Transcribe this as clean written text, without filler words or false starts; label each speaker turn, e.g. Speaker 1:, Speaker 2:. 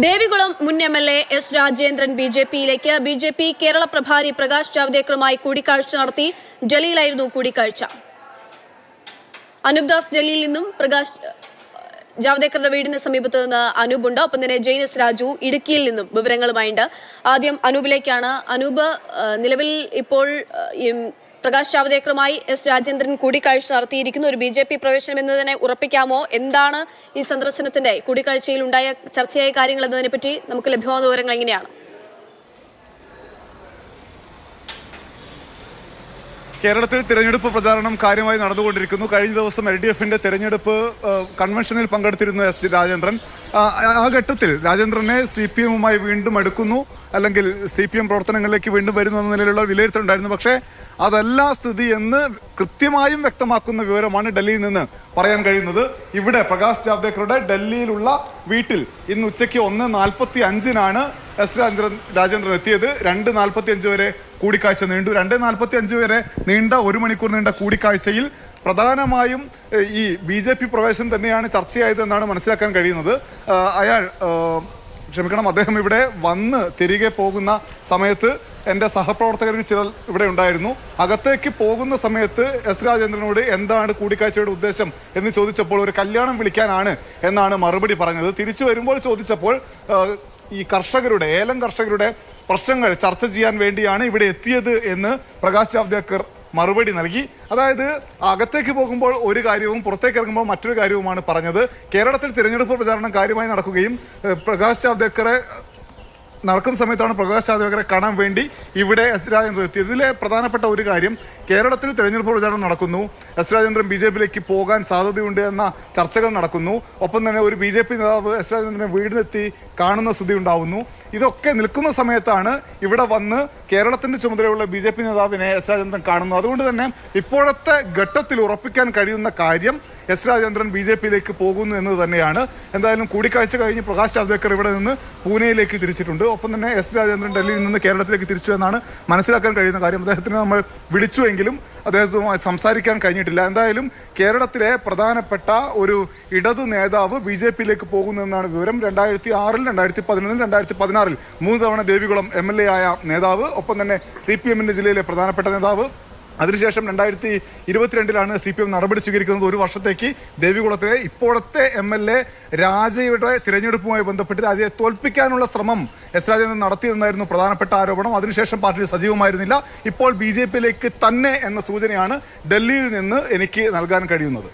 Speaker 1: ദേവികുളം മുൻ MLA S Rajendran ബിജെപിയിലേക്ക്. BJP Kerala പ്രഭാരി പ്രകാശ് ജാവ്ദേക്കറുമായി കൂടിക്കാഴ്ച നടത്തി. ഡൽഹിയിലായിരുന്നു കൂടിക്കാഴ്ച. അനൂപ് ദാസ് ഡൽഹിയിൽ നിന്നും പ്രകാശ് ജാവ്ദേക്കറുടെ വീടിന് സമീപത്ത് നിന്ന് അനൂപുണ്ട്. ഒപ്പം തന്നെ ജെയിനസ് രാജു ഇടുക്കിയിൽ നിന്നും വിവരങ്ങളുമായുണ്ട്. ആദ്യം അനൂപിലേക്കാണ്. അനൂപ്, നിലവിൽ ഇപ്പോൾ പ്രകാശ് ജാവ്ദേക്കറുമായി എസ് രാജേന്ദ്രൻ കൂടിക്കാഴ്ച നടത്തിയിരിക്കുന്നു. ഒരു ബിജെപി പ്രവേശനം എന്നതിനെ ഉറപ്പിക്കാമോ? എന്താണ് ഈ സന്ദർശനത്തിന്റെ കൂടിക്കാഴ്ചയിൽ ഉണ്ടായ ചർച്ചയായ കാര്യങ്ങൾ എന്നതിനെ പറ്റി നമുക്ക് ലഭ്യമാകുന്ന വിവരങ്ങൾ എങ്ങനെയാണ്?
Speaker 2: കേരളത്തിൽ തിരഞ്ഞെടുപ്പ് പ്രചാരണം കാര്യമായി നടന്നുകൊണ്ടിരിക്കുന്നു. കഴിഞ്ഞ ദിവസം LDFന്റെ തിരഞ്ഞെടുപ്പ് കൺവെൻഷനിൽ പങ്കെടുത്തിരുന്നു എസ് രാജേന്ദ്രൻ. ആ ഘട്ടത്തിൽ രാജേന്ദ്രനെ CPM-മായി വീണ്ടും എടുക്കുന്നു, അല്ലെങ്കിൽ CPM പ്രവർത്തനങ്ങളിലേക്ക് വീണ്ടും വരുന്നു എന്ന നിലയിലുള്ള വിലയിരുത്തലുണ്ടായിരുന്നു. പക്ഷേ അതല്ല സ്ഥിതി എന്ന് കൃത്യമായും വ്യക്തമാക്കുന്ന വിവരമാണ് ഡൽഹിയിൽ നിന്ന് പറയാൻ കഴിയുന്നത്. ഇവിടെ പ്രകാശ് ജാവ്ദേക്കറുടെ ഡൽഹിയിലുള്ള വീട്ടിൽ ഇന്ന് ഉച്ചയ്ക്ക് 1:45 എസ് രാജേന്ദ്രൻ എത്തിയത്. 2:45 വരെ കൂടിക്കാഴ്ച നീണ്ടു. 2:45 വരെ നീണ്ട 1 മണിക്കൂർ നീണ്ട കൂടിക്കാഴ്ചയിൽ പ്രധാനമായും ഈ BJP പ്രവേശനം തന്നെയാണ് ചർച്ചയായതെന്നാണ് മനസ്സിലാക്കാൻ കഴിയുന്നത്. അദ്ദേഹം ഇവിടെ വന്ന് തിരികെ പോകുന്ന സമയത്ത് എൻ്റെ സഹപ്രവർത്തകരിൽ ചിലർ ഇവിടെ ഉണ്ടായിരുന്നു. അകത്തേക്ക് പോകുന്ന സമയത്ത് എസ് രാജേന്ദ്രനോട് എന്താണ് കൂടിക്കാഴ്ചയുടെ ഉദ്ദേശം എന്ന് ചോദിച്ചപ്പോൾ ഒരു കല്യാണം വിളിക്കാനാണ് എന്നാണ് മറുപടി പറഞ്ഞത്. തിരിച്ചു വരുമ്പോൾ ചോദിച്ചപ്പോൾ ഈ ഏലം കർഷകരുടെ പ്രശ്നങ്ങൾ ചർച്ച ചെയ്യാൻ വേണ്ടിയാണ് ഇവിടെ എത്തിയത് എന്ന് പ്രകാശ് ജാവ്ദേക്കർ മറുപടി നൽകി. അതായത് അകത്തേക്ക് പോകുമ്പോൾ ഒരു കാര്യവും പുറത്തേക്ക് ഇറങ്ങുമ്പോൾ മറ്റൊരു കാര്യവുമാണ് പറഞ്ഞത്. കേരളത്തിൽ തിരഞ്ഞെടുപ്പ് പ്രചാരണം കാര്യമായി നടക്കുകയും പ്രകാശ് ജാവ്ദേക്കറെ നടക്കുന്ന സമയത്താണ് പ്രകാശ് ജാവ്ദേക്കറെ കാണാൻ വേണ്ടി ഇവിടെ എസ് രാജേന്ദ്രൻ എത്തിയത്. ഇതിലെ പ്രധാനപ്പെട്ട ഒരു കാര്യം, കേരളത്തിൽ തിരഞ്ഞെടുപ്പ് പ്രചാരണം നടക്കുന്നു, എസ് രാജേന്ദ്രൻ BJPയിലേക്ക് പോകാൻ സാധ്യതയുണ്ട് എന്ന ചർച്ചകൾ നടക്കുന്നു. ഒപ്പം തന്നെ ഒരു BJP നേതാവ് എസ് രാജേന്ദ്രനെ വീടിനെത്തി കാണുന്ന സ്ഥിതി ഉണ്ടാവുന്നു. ഇതൊക്കെ നിൽക്കുന്ന സമയത്താണ് ഇവിടെ വന്ന് കേരളത്തിന്റെ ചുമതലയുള്ള BJP നേതാവിനെ എസ് രാജേന്ദ്രൻ കാണുന്നു. അതുകൊണ്ട് തന്നെ ഇപ്പോഴത്തെ ഘട്ടത്തിൽ ഉറപ്പിക്കാൻ കഴിയുന്ന കാര്യം എസ് രാജേന്ദ്രൻ BJPയിലേക്ക് പോകുന്നു എന്നത് തന്നെയാണ്. എന്തായാലും കൂടിക്കാഴ്ച കഴിഞ്ഞ് പ്രകാശ് ജാവ്ദേക്കർ ഇവിടെ നിന്ന് പൂനെയിലേക്ക് തിരിച്ചിട്ടുണ്ട്. ഒപ്പം തന്നെ എസ് രാജേന്ദ്രൻ ഡൽഹിയിൽ നിന്ന് കേരളത്തിലേക്ക് തിരിച്ചു എന്നാണ് മനസ്സിലാക്കാൻ കഴിയുന്ന കാര്യം. അദ്ദേഹത്തിന് നമ്മൾ വിളിച്ചുവെങ്കിലും അദ്ദേഹവുമായി സംസാരിക്കാൻ കഴിഞ്ഞിട്ടില്ല. എന്തായാലും കേരളത്തിലെ പ്രധാനപ്പെട്ട ഒരു ഇടതു നേതാവ് BJPയിലേക്ക് പോകുന്നു എന്നാണ് വിവരം. 2006, 2011, 2016 3 തവണ ദേവികുളം MLA ആയ നേതാവ്, ഒപ്പം തന്നെ CPM-ന്റെ ജില്ലയിലെ പ്രധാനപ്പെട്ട നേതാവ്. അതിനുശേഷം 2022 CPM നടപടി സ്വീകരിക്കുന്നത്. 1 വർഷത്തേക്ക് ദേവികുളത്തിലെ ഇപ്പോഴത്തെ MLA രാജയുടെ തിരഞ്ഞെടുപ്പുമായി ബന്ധപ്പെട്ട് രാജയെ തോൽപ്പിക്കാനുള്ള ശ്രമം എസ് രാജേന്ദ്രൻ നടത്തിയെന്നായിരുന്നു പ്രധാനപ്പെട്ട ആരോപണം. അതിനുശേഷം പാർട്ടി സജീവമായിരുന്നില്ല. ഇപ്പോൾ BJPയിലേക്ക് തന്നെ എന്ന സൂചനയാണ് ഡൽഹിയിൽ നിന്ന് എനിക്ക് നൽകാൻ കഴിയുന്നത്.